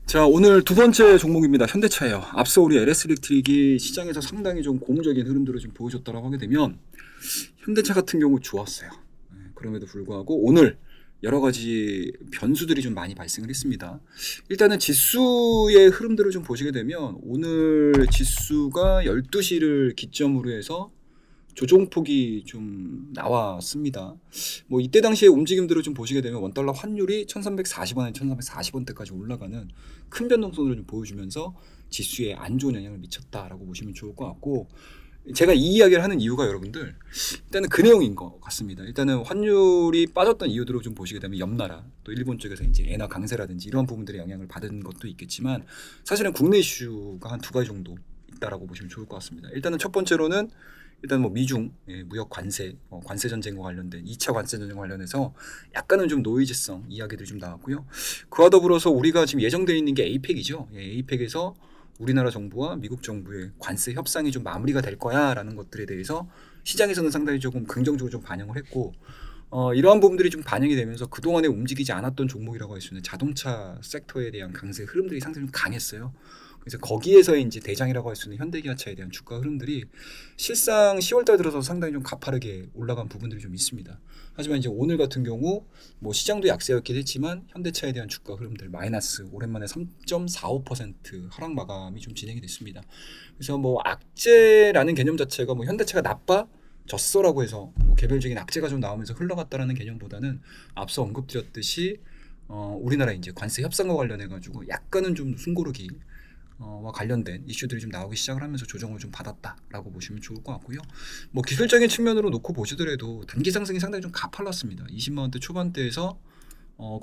자, 오늘 두 번째 종목입니다. 현대차예요. 앞서 우리 LS 일렉트릭이 시장에서 상당히 좀 고무적인 흐름들을 좀 보여줬다고 하게 되면 현대차 같은 경우 좋았어요. 그럼에도 불구하고 오늘 여러 가지 변수들이 좀 많이 발생을 했습니다. 일단은 지수의 흐름들을 좀 보시게 되면 오늘 지수가 12시를 기점으로 해서 조정폭이 좀 나왔습니다. 뭐 이때 당시의 움직임들을 좀 보시게 되면 원달러 환율이 1340원에 1340원대까지 올라가는 큰 변동성을 좀 보여주면서 지수에 안 좋은 영향을 미쳤다라고 보시면 좋을 것 같고, 제가 이 이야기를 하는 이유가 여러분들 일단은 그 내용인 것 같습니다. 일단은 환율이 빠졌던 이유들을 좀 보시게 되면 옆나라 또 일본 쪽에서 이제 엔화 강세라든지 이런 부분들의 영향을 받은 것도 있겠지만 사실은 국내 이슈가 한 두 가지 정도 있다라고 보시면 좋을 것 같습니다. 일단은 첫 번째로는 일단 뭐 미중 무역 관세, 관세 전쟁과 관련된 2차 관세 전쟁과 관련해서 약간은 좀 노이즈성 이야기들이 좀 나왔고요. 그와 더불어서 우리가 지금 예정되어 있는 게 에이펙이죠. 에이펙에서 우리나라 정부와 미국 정부의 관세 협상이 좀 마무리가 될 거야라는 것들에 대해서 시장에서는 상당히 조금 긍정적으로 좀 반영을 했고, 이러한 부분들이 좀 반영이 되면서 그동안에 움직이지 않았던 종목이라고 할 수 있는 자동차 섹터에 대한 강세 흐름들이 상당히 좀 강했어요. 그래서 거기에서 이제 대장이라고 할 수 있는 현대기아차에 대한 주가 흐름들이 실상 10월달 들어서 상당히 좀 가파르게 올라간 부분들이 좀 있습니다. 하지만 이제 오늘 같은 경우 뭐 시장도 약세였긴 했지만 현대차에 대한 주가 흐름들 마이너스 오랜만에 3.45% 하락 마감이 좀 진행이 됐습니다. 그래서 뭐 악재라는 개념 자체가 뭐 현대차가 나빠졌어라고 해서 뭐 개별적인 악재가 좀 나오면서 흘러갔다라는 개념보다는 앞서 언급드렸듯이 우리나라 이제 관세 협상과 관련해 가지고 약간은 좀 숨고르기 와 관련된 이슈들이 좀 나오기 시작을 하면서 조정을 좀 받았다라고 보시면 좋을 것 같고요. 뭐 기술적인 측면으로 놓고 보시더라도 단기 상승이 상당히 좀 가팔랐습니다. 20만 원대 초반대에서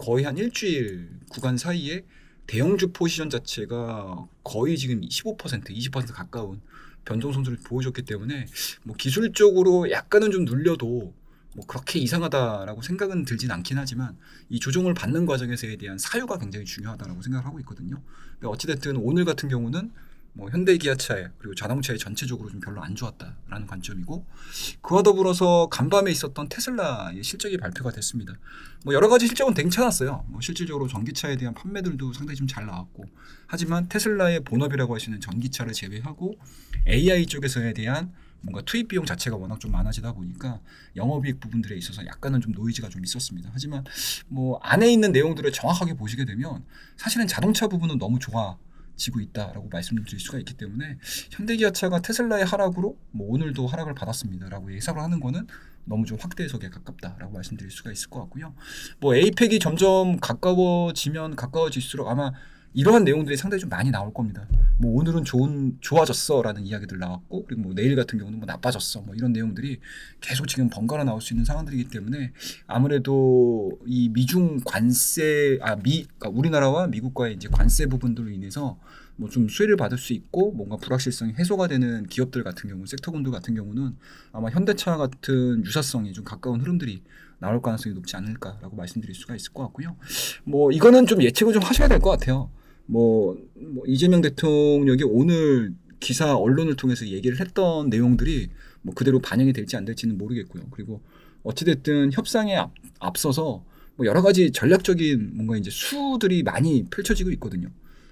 거의 한 일주일 구간 사이에 대형주 포지션 자체가 거의 지금 15%, 20% 가까운 변동 성수를 보여줬기 때문에 뭐 기술적으로 약간은 좀 눌려도 뭐 그렇게 이상하다라고 생각은 들진 않긴 하지만 이 조정을 받는 과정에서에 대한 사유가 굉장히 중요하다라고 생각을 하고 있거든요. 근데 어찌됐든 오늘 같은 경우는 뭐 현대기아차에 그리고 자동차에 전체적으로 좀 별로 안 좋았다라는 관점이고, 그와 더불어서 간밤에 있었던 테슬라의 실적이 발표가 됐습니다. 뭐 여러 가지 실적은 괜찮았어요. 뭐 실질적으로 전기차에 대한 판매들도 상당히 좀 잘 나왔고, 하지만 테슬라의 본업이라고 하시는 전기차를 제외하고 AI 쪽에서에 대한 뭔가 투입 비용 자체가 워낙 좀 많아지다 보니까 영업이익 부분들에 있어서 약간은 좀 노이즈가 좀 있었습니다. 하지만 뭐 안에 있는 내용들을 정확하게 보시게 되면 사실은 자동차 부분은 너무 좋아지고 있다라고 말씀드릴 수가 있기 때문에 현대기아차가 테슬라의 하락으로 뭐 오늘도 하락을 받았습니다라고 예상을 하는 거는 너무 좀 확대 해석에 가깝다라고 말씀드릴 수가 있을 것 같고요. 뭐 에이펙이 점점 가까워지면 가까워질수록 아마 이러한 내용들이 상당히 좀 많이 나올 겁니다. 뭐 오늘은 좋아졌어라는 이야기들 나왔고, 그리고 뭐 내일 같은 경우는 뭐 나빠졌어, 뭐 이런 내용들이 계속 지금 번갈아 나올 수 있는 상황들이기 때문에 아무래도 이 미중 관세, 그러니까 우리나라와 미국과의 이제 관세 부분들로 인해서 뭐 좀 수혜를 받을 수 있고 뭔가 불확실성이 해소가 되는 기업들 같은 경우, 섹터군들 같은 경우는 아마 현대차 같은 유사성이 좀 가까운 흐름들이 나올 가능성이 높지 않을까라고 말씀드릴 수가 있을 것 같고요. 뭐 이거는 좀 예측을 좀 하셔야 될 것 같아요. 뭐 이재명 대통령이 오늘 기사 언론을 통해서 얘기를 했던 내용들이 뭐 그대로 반영이 될지 안 될지는 모르겠고요. 그리고 어찌됐든 협상에 앞서서 뭐 여러 가지 전략적인 뭔가 이제 수들이 많이 펼쳐지고 있거든요.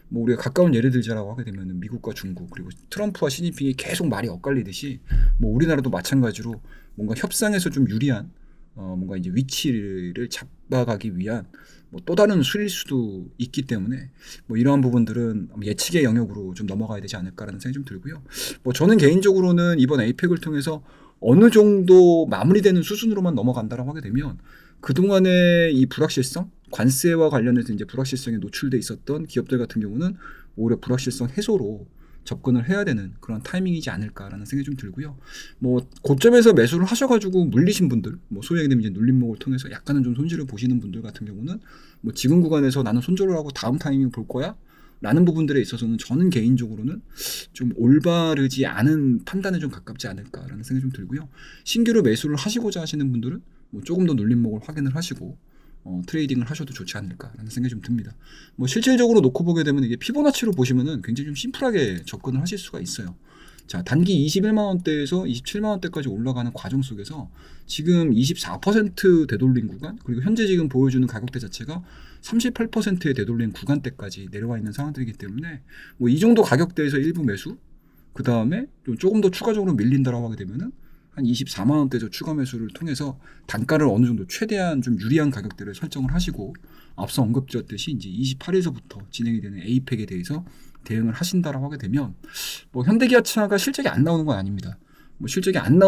뭐 우리가 가까운 예를 들자라고 하게 되면 미국과 중국 그리고 트럼프와 시진핑이 계속 말이 엇갈리듯이 뭐 우리나라도 마찬가지로 뭔가 협상에서 좀 유리한 뭔가 이제 위치를 잡아가기 위한 뭐 또 다른 수일 수도 있기 때문에 뭐 이러한 부분들은 예측의 영역으로 좀 넘어가야 되지 않을까라는 생각이 좀 들고요. 뭐 저는 개인적으로는 이번 에이펙을 통해서 어느 정도 마무리되는 수준으로만 넘어간다라고 하게 되면 그동안의 이 불확실성, 관세와 관련해서 이제 불확실성에 노출돼 있었던 기업들 같은 경우는 오히려 불확실성 해소로 접근을 해야 되는 그런 타이밍이지 않을까라는 생각이 좀 들고요. 뭐 고점에서 매수를 하셔가지고 물리신 분들, 뭐 소위 얘기하면 이제 눌림목을 통해서 약간은 좀 손실을 보시는 분들 같은 경우는 뭐 지금 구간에서 나는 손절을 하고 다음 타이밍 볼 거야 라는 부분들에 있어서는 저는 개인적으로는 좀 올바르지 않은 판단에 좀 가깝지 않을까라는 생각이 좀 들고요. 신규로 매수를 하시고자 하시는 분들은 뭐 조금 더 눌림목을 확인을 하시고 트레이딩을 하셔도 좋지 않을까라는 생각이 좀 듭니다. 뭐 실질적으로 놓고 보게 되면 이게 피보나치로 보시면은 굉장히 좀 심플하게 접근을 하실 수가 있어요. 자, 단기 21만 원대에서 27만 원대까지 올라가는 과정 속에서 지금 24% 되돌린 구간, 그리고 현재 지금 보여주는 가격대 자체가 38%에 되돌린 구간대까지 내려와 있는 상황들이기 때문에 뭐 이 정도 가격대에서 일부 매수, 그 다음에 조금 더 추가적으로 밀린다라고 하게 되면은 한 24만 원대에서 추가 매수를 통해서 단가를 어느 정도 최대한 좀 유리한 가격대를 설정을 하시고, 앞서 언급드렸듯이 이제 28일서부터 진행이 되는 에이펙에 대해서 대응을 하신다라고 하게 되면, 뭐 현대기아차가 실적이 안 나오는 건 아닙니다. 뭐 실적이 안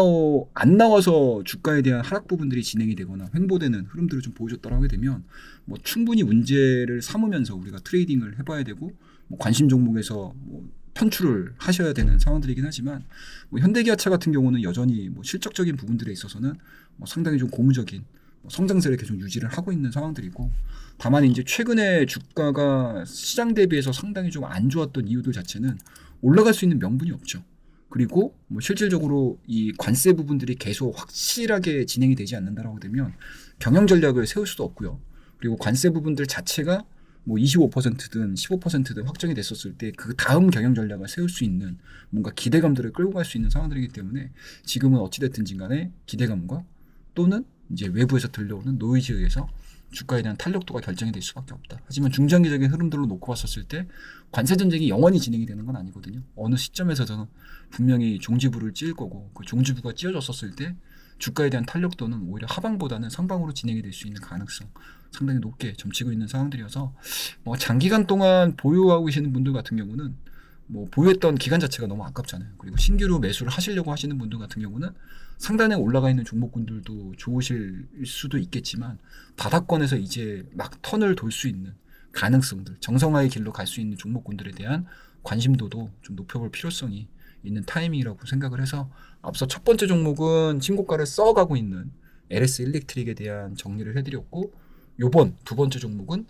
나와서 주가에 대한 하락 부분들이 진행이 되거나 횡보되는 흐름들을 좀 보여줬다라고 하게 되면, 뭐 충분히 문제를 삼으면서 우리가 트레이딩을 해봐야 되고, 뭐 관심 종목에서 뭐 편출을 하셔야 되는 상황들이긴 하지만, 뭐 현대기아차 같은 경우는 여전히 뭐 실적적인 부분들에 있어서는 뭐 상당히 좀 고무적인 성장세를 계속 유지를 하고 있는 상황들이고, 다만 이제 최근에 주가가 시장 대비해서 상당히 좀 안 좋았던 이유들 자체는 올라갈 수 있는 명분이 없죠. 그리고 뭐 실질적으로 이 관세 부분들이 계속 확실하게 진행이 되지 않는다라고 되면 경영 전략을 세울 수도 없고요. 그리고 관세 부분들 자체가 뭐 25%든 15%든 확정이 됐었을 때 그 다음 경영 전략을 세울 수 있는 뭔가 기대감들을 끌고 갈 수 있는 상황들이기 때문에, 지금은 어찌됐든지 간에 기대감과 또는 이제 외부에서 들려오는 노이즈에 의해서 주가에 대한 탄력도가 결정이 될 수밖에 없다. 하지만 중장기적인 흐름들로 놓고 봤었을 때 관세 전쟁이 영원히 진행이 되는 건 아니거든요. 어느 시점에서는 분명히 종지부를 찌을 거고, 그 종지부가 찌어졌었을 때 주가에 대한 탄력도는 오히려 하방보다는 상방으로 진행이 될 수 있는 가능성 상당히 높게 점치고 있는 상황들이어서, 뭐 장기간 동안 보유하고 계시는 분들 같은 경우는 뭐 보유했던 기간 자체가 너무 아깝잖아요. 그리고 신규로 매수를 하시려고 하시는 분들 같은 경우는 상단에 올라가 있는 종목군들도 좋으실 수도 있겠지만, 바닥권에서 이제 막 턴을 돌 수 있는 가능성들, 정성화의 길로 갈 수 있는 종목군들에 대한 관심도도 좀 높여볼 필요성이 있는 타이밍이라고 생각을 해서, 앞서 첫 번째 종목은 신고가를 써가고 있는 LS 일렉트릭에 대한 정리를 해드렸고, 요번 두 번째 종목은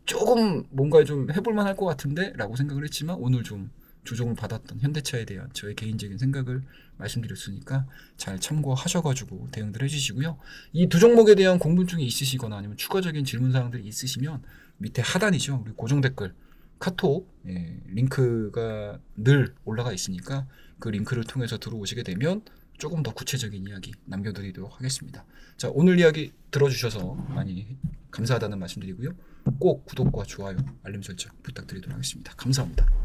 조금 뭔가 좀 해볼만 할 것 같은데 라고 생각을 했지만, 오늘 좀 조정을 받았던 현대차에 대한 저의 개인적인 생각을 말씀드렸으니까 잘 참고하셔가지고 대응들 해주시고요. 이 두 종목에 대한 궁금증이 있으시거나 아니면 추가적인 질문사항들이 있으시면 밑에 하단이죠, 우리 고정 댓글 카톡 링크가 늘 올라가 있으니까 그 링크를 통해서 들어오시게 되면 조금 더 구체적인 이야기 남겨드리도록 하겠습니다. 자, 오늘 이야기 들어주셔서 많이 감사하다는 말씀드리고요. 꼭 구독과 좋아요, 알림 설정 부탁드리도록 하겠습니다. 감사합니다.